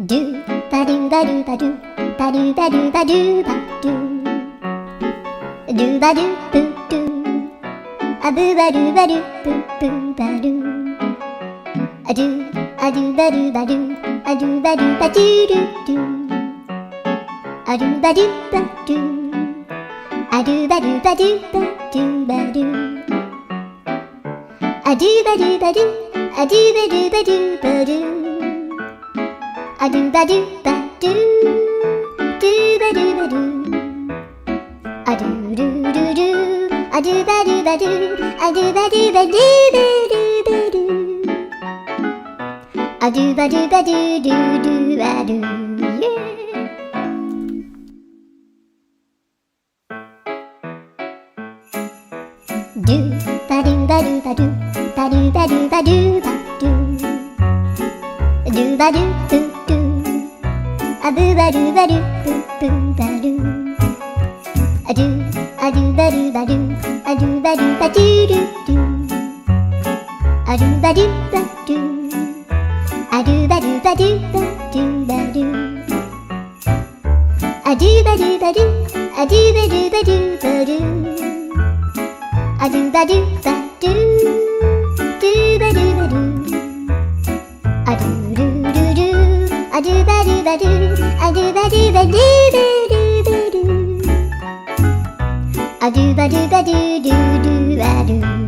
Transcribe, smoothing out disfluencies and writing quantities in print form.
ドゥバドゥバドゥバドゥバドゥバドゥバドゥバドゥドゥバドゥブドゥアブバドゥバドゥブブバドゥアドゥアドゥバドゥバドゥアドゥバドゥバドゥドゥドゥアドゥバドゥバドゥアドゥバドゥバドゥバドゥバドゥアドゥバドゥバドゥアドゥバドゥバドゥバドゥアドゥバドゥバドゥドゥバドゥバドゥアドゥルルルアドゥバドゥバドゥアドゥバドゥバドゥバドゥバドゥアドゥバドゥバドゥドゥドゥアドゥドゥバドゥバドゥバドゥバドゥバドゥバドゥバドゥドゥバドゥブドゥアブバドゥバドゥブブバドゥアドゥアドゥバドゥバドゥアドゥバドゥバドゥドゥドゥアドゥバドゥバドゥアドゥバドゥバドゥバドゥバドゥアドゥバドゥバドゥアドゥバドゥバドゥバドゥアドゥバドゥバドゥドゥバドゥバドゥアドゥルルルアドゥバドゥバドゥアドゥバドゥバドゥバドゥバドゥアドゥバドゥバドゥドゥドゥアドゥ